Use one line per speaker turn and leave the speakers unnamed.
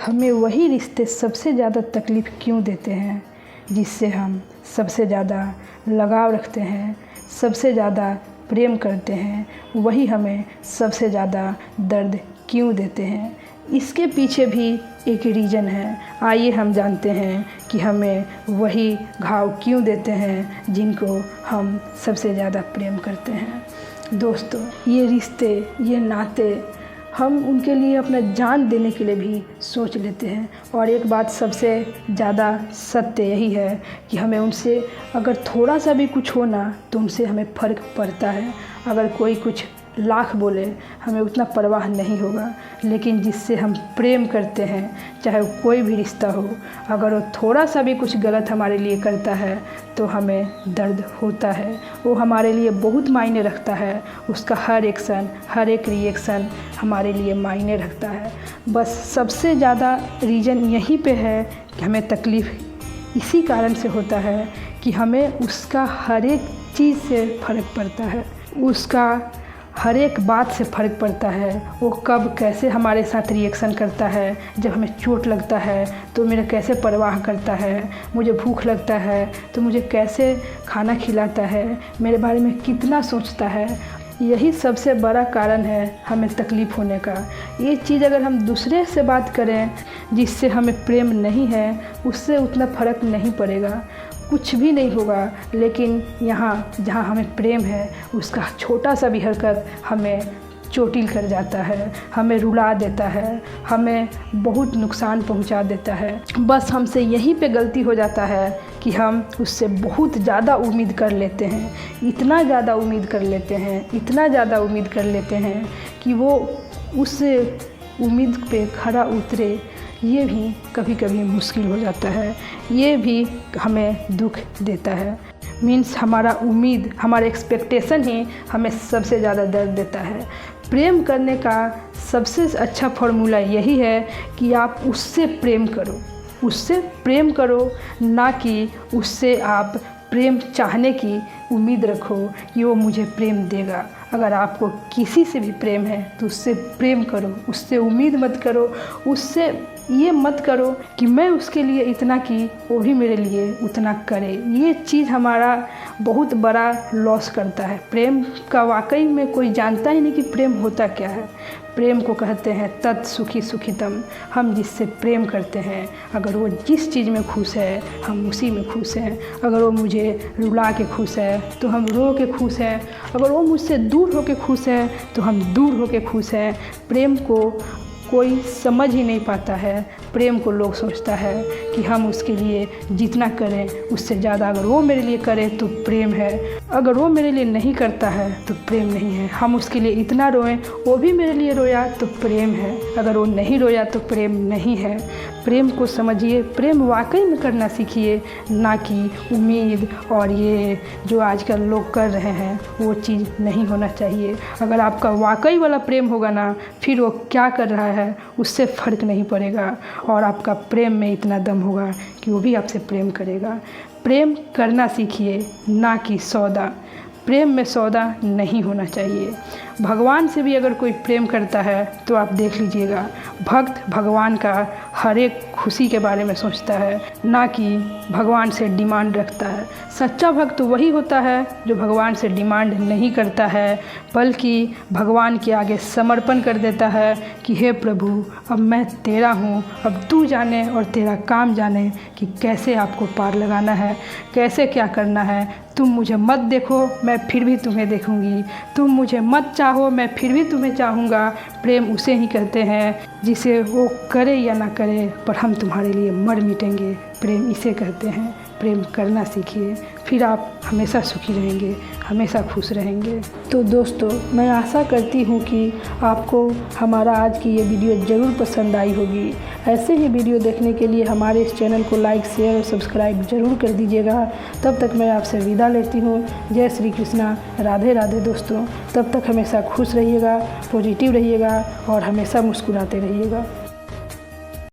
हमें वही रिश्ते सबसे ज़्यादा तकलीफ़ क्यों देते हैं, जिससे हम सबसे ज़्यादा लगाव रखते हैं, सबसे ज़्यादा प्रेम करते हैं, वही हमें सबसे ज़्यादा दर्द क्यों देते हैं। इसके पीछे भी एक रीज़न है। आइए हम जानते हैं कि हमें वही घाव क्यों देते हैं जिनको हम सबसे ज़्यादा प्रेम करते हैं। दोस्तों, ये रिश्ते, ये नाते, हम उनके लिए अपना जान देने के लिए भी सोच लेते हैं। और एक बात सबसे ज़्यादा सत्य यही है कि हमें उनसे अगर थोड़ा सा भी कुछ हो ना तो उनसे हमें फ़र्क पड़ता है। अगर कोई कुछ लाख बोले हमें उतना परवाह नहीं होगा, लेकिन जिससे हम प्रेम करते हैं, चाहे वो कोई भी रिश्ता हो, अगर वो थोड़ा सा भी कुछ गलत हमारे लिए करता है तो हमें दर्द होता है। वो हमारे लिए बहुत मायने रखता है, उसका हर एक्शन, हर एक रिएक्शन हमारे लिए मायने रखता है। बस सबसे ज़्यादा रीज़न यहीं पे है कि हमें तकलीफ़ इसी कारण से होता है कि हमें उसका हर एक चीज़ से फ़र्क पड़ता है, उसका हर एक बात से फ़र्क पड़ता है। वो कब कैसे हमारे साथ रिएक्शन करता है, जब हमें चोट लगता है तो मेरा कैसे परवाह करता है, मुझे भूख लगता है तो मुझे कैसे खाना खिलाता है, मेरे बारे में कितना सोचता है। यही सबसे बड़ा कारण है हमें तकलीफ़ होने का। ये चीज़ अगर हम दूसरे से बात करें जिससे हमें प्रेम नहीं है, उससे उतना फ़र्क नहीं पड़ेगा, कुछ भी नहीं होगा। लेकिन यहाँ जहाँ हमें प्रेम है, उसका छोटा सा भी हरकत हमें चोटिल कर जाता है, हमें रुला देता है, हमें बहुत नुकसान पहुंचा देता है। बस हमसे यहीं पे गलती हो जाता है कि हम उससे बहुत ज़्यादा उम्मीद कर लेते हैं, इतना ज़्यादा उम्मीद कर लेते हैं, इतना ज़्यादा उम्मीद कर लेते हैं कि वो उस उम्मीद पे खरा उतरे, ये भी कभी कभी मुश्किल हो जाता है। ये भी हमें दुख देता है। मीन्स हमारा उम्मीद, हमारा एक्सपेक्टेशन ही हमें सबसे ज़्यादा दर्द देता है। प्रेम करने का सबसे अच्छा फॉर्मूला यही है कि आप उससे प्रेम करो, उससे प्रेम करो, ना कि उससे आप प्रेम चाहने की उम्मीद रखो कि वो मुझे प्रेम देगा। अगर आपको किसी से भी प्रेम है तो उससे प्रेम करो, उससे उम्मीद मत करो, उससे ये मत करो कि मैं उसके लिए इतना की वो भी मेरे लिए उतना करे। ये चीज़ हमारा बहुत बड़ा लॉस करता है। प्रेम का वाकई में कोई जानता ही नहीं कि प्रेम होता क्या है। प्रेम को कहते हैं तत् सुखी सुखितम। हम जिससे प्रेम करते हैं, अगर वो जिस चीज़ में खुश है हम उसी में खुश हैं। अगर वो मुझे रुला के खुश है तो हम रो के खुश हैं। अगर वो मुझसे दूर होके खुश है तो हम दूर होके खुश हैं। प्रेम को कोई समझ ही नहीं पाता है। प्रेम को लोग सोचता है कि हम उसके लिए जितना करें उससे ज़्यादा अगर वो मेरे लिए करे तो प्रेम है, अगर वो मेरे लिए नहीं करता है तो प्रेम नहीं है। हम उसके लिए इतना रोएं, वो भी मेरे लिए रोया तो प्रेम है, अगर वो नहीं रोया तो प्रेम नहीं है। प्रेम को समझिए, प्रेम वाकई में करना सीखिए, ना कि उम्मीद और ये जो आजकल लोग कर रहे हैं वो चीज़ नहीं होना चाहिए। अगर आपका वाकई वाला प्रेम होगा ना, फिर वो क्या कर रहा है उससे फ़र्क नहीं पड़ेगा और आपका प्रेम में इतना दम होगा कि वो भी आपसे प्रेम करेगा। प्रेम करना सीखिए, ना कि सौदा। प्रेम में सौदा नहीं होना चाहिए। भगवान से भी अगर कोई प्रेम करता है तो आप देख लीजिएगा, भक्त भगवान का हर एक खुशी के बारे में सोचता है, ना कि भगवान से डिमांड रखता है। सच्चा भक्त वही होता है जो भगवान से डिमांड नहीं करता है, बल्कि भगवान के आगे समर्पण कर देता है कि हे प्रभु, अब मैं तेरा हूँ, अब तू जाने और तेरा काम जाने कि कैसे आपको पार लगाना है, कैसे क्या करना है। तुम मुझे मत देखो, मैं फिर भी तुम्हें देखूंगी। तुम मुझे मत चाहो, मैं फिर भी तुम्हें चाहूँगा। प्रेम उसे ही कहते हैं जिसे वो करे या ना करे पर हम तुम्हारे लिए मर मिटेंगे। प्रेम इसे कहते हैं। प्रेम करना सीखिए, फिर आप हमेशा सुखी रहेंगे, हमेशा खुश रहेंगे। तो दोस्तों, मैं आशा करती हूँ कि आपको हमारा आज की ये वीडियो ज़रूर पसंद आई होगी। ऐसे ही वीडियो देखने के लिए हमारे इस चैनल को लाइक, शेयर और सब्सक्राइब ज़रूर कर दीजिएगा। तब तक मैं आपसे विदा लेती हूँ। जय श्री कृष्णा, राधे राधे दोस्तों। तब तक हमेशा खुश रहिएगा, पॉजिटिव रहिएगा और हमेशा मुस्कुराते रहिएगा।